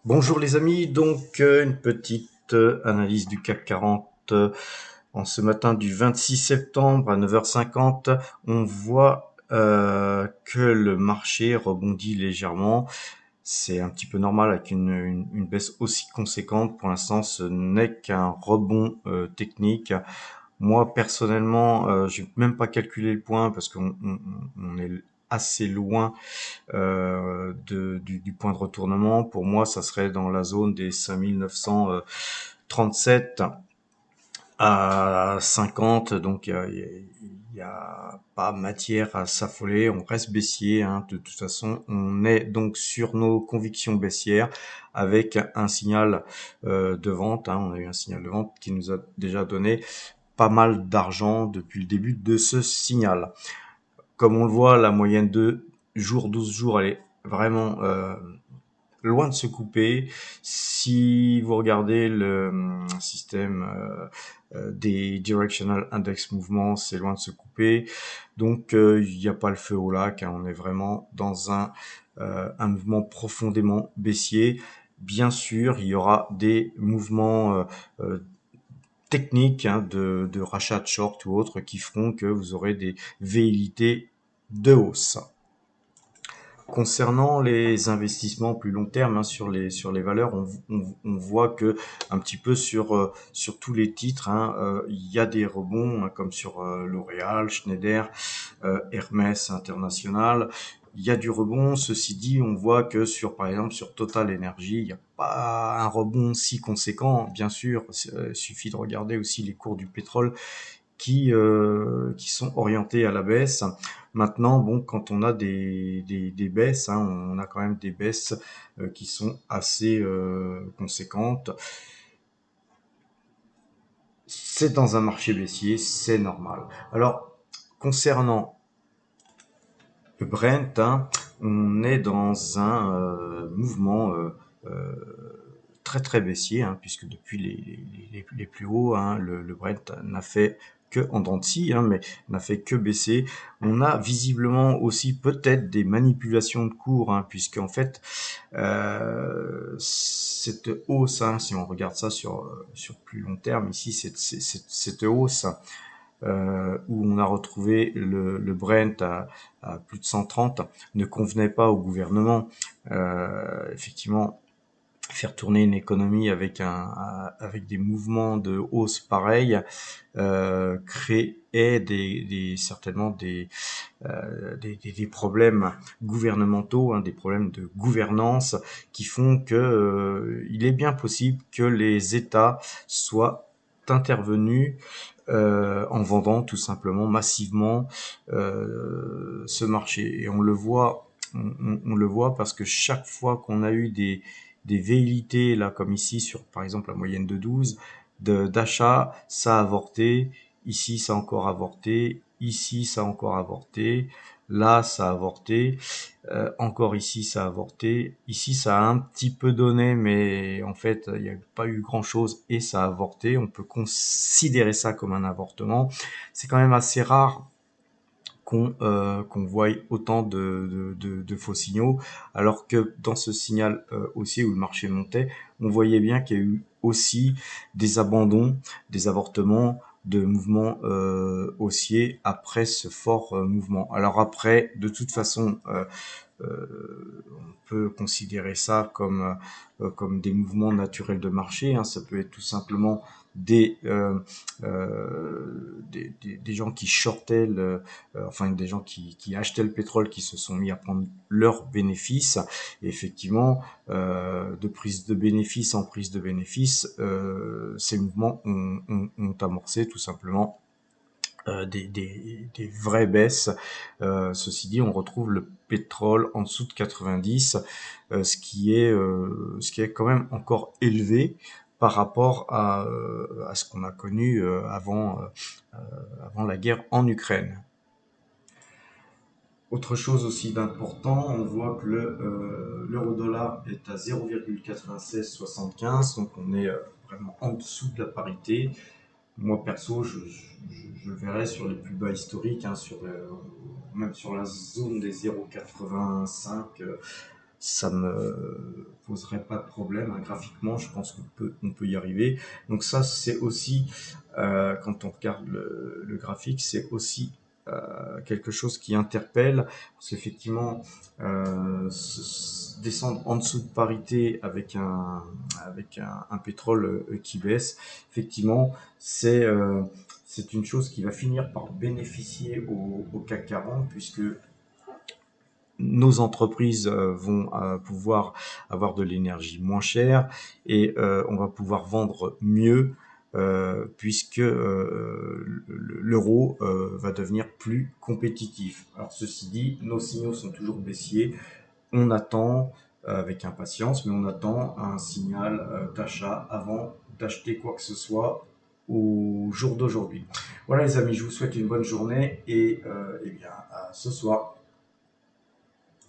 Bonjour les amis, donc une petite analyse du CAC 40 en ce matin du 26 septembre à 9h50. On voit que le marché rebondit légèrement. C'est un petit peu normal avec une baisse aussi conséquente. Pour l'instant, ce n'est qu'un rebond technique. Moi, personnellement, j'ai même pas calculé le point parce qu'on est assez loin du point de retournement. Pour moi, ça serait dans la zone des 5937 à 50. Donc, y a pas matière à s'affoler. On reste baissier, hein. De toute façon, on est donc sur nos convictions baissières avec un signal de vente, hein. On a eu un signal de vente qui nous a déjà donné pas mal d'argent depuis le début de ce signal. Comme on le voit, la moyenne de 12 jours, elle est vraiment loin de se couper. Si vous regardez le système des Directional Index Movements, c'est loin de se couper. Donc, il n'y a pas le feu au lac, hein. On est vraiment dans un mouvement profondément baissier. Bien sûr, il y aura des mouvements techniques, hein, de rachat de short ou autres qui feront que vous aurez des velléités de hausse. Concernant les investissements plus long terme, hein, sur les valeurs, on voit que un petit peu sur tous les titres, hein, il y a des rebonds, hein, comme sur L'Oréal, Schneider, Hermès International. Il y a du rebond. Ceci dit, on voit que sur, par exemple, sur Total Energy, il n'y a pas un rebond si conséquent. Bien sûr, il suffit de regarder aussi les cours du pétrole qui sont orientés à la baisse. Maintenant, bon, quand on a des baisses, hein, on a quand même des baisses qui sont assez conséquentes. C'est dans un marché baissier, c'est normal. Alors, concernant le Brent, hein, on est dans un mouvement très très baissier, hein, puisque depuis les plus hauts, hein, le Brent n'a fait que en dents de scie, hein, mais n'a fait que baisser. On a visiblement aussi peut-être des manipulations de cours, hein, puisque en fait cette hausse, hein, si on regarde ça sur plus long terme, ici cette hausse où on a retrouvé le Brent à plus de 130 ne convenait pas au gouvernement. Effectivement, faire tourner une économie avec des mouvements de hausse pareils créait certainement des problèmes gouvernementaux, hein, des problèmes de gouvernance qui font que il est bien possible que les États soient intervenus en vendant tout simplement massivement ce marché. Et on le voit, on le voit parce que chaque fois qu'on a eu des velléités, là, comme ici, sur par exemple la moyenne de 12, d'achat, ça a avorté, ici ça a encore avorté, ici ça a encore avorté, là ça a avorté, encore ici ça a avorté, ici ça a un petit peu donné, mais en fait il n'y a pas eu grand chose et ça a avorté. On peut considérer ça comme un avortement. C'est quand même assez rare qu'on voie autant de faux signaux, alors que dans ce signal haussier où le marché montait, on voyait bien qu'il y a eu aussi des abandons, des avortements de mouvements haussiers après ce fort mouvement. Alors après, de toute façon, on peut considérer ça comme des mouvements naturels de marché, hein. Ça peut être tout simplement des gens qui shortaient enfin des gens qui achetaient le pétrole qui se sont mis à prendre leurs bénéfices. Et effectivement, de prise de bénéfices en prise de bénéfices, ces mouvements ont amorcé tout simplement des vraies baisses. Ceci dit, on retrouve le pétrole en dessous de 90, ce qui est quand même encore élevé par rapport à ce qu'on a connu avant la guerre en Ukraine. Autre chose aussi d'important, on voit que l'euro-dollar est à 0,9675, donc on est vraiment en dessous de la parité. Moi perso, je le verrais sur les plus bas historiques, hein, même sur la zone des 0,85, ça me poserait pas de problème, hein. Graphiquement, je pense on peut y arriver. Donc ça, c'est aussi, quand on regarde le graphique, c'est aussi quelque chose qui interpelle, parce qu'effectivement, descendre en dessous de parité avec un pétrole qui baisse, effectivement, c'est une chose qui va finir par bénéficier au CAC 40, puisque nos entreprises vont pouvoir avoir de l'énergie moins chère et on va pouvoir vendre mieux puisque l'euro va devenir plus compétitif. Alors ceci dit, nos signaux sont toujours baissiers. On attend avec impatience, mais on attend un signal d'achat avant d'acheter quoi que ce soit au jour d'aujourd'hui. Voilà les amis, je vous souhaite une bonne journée et bien à ce soir.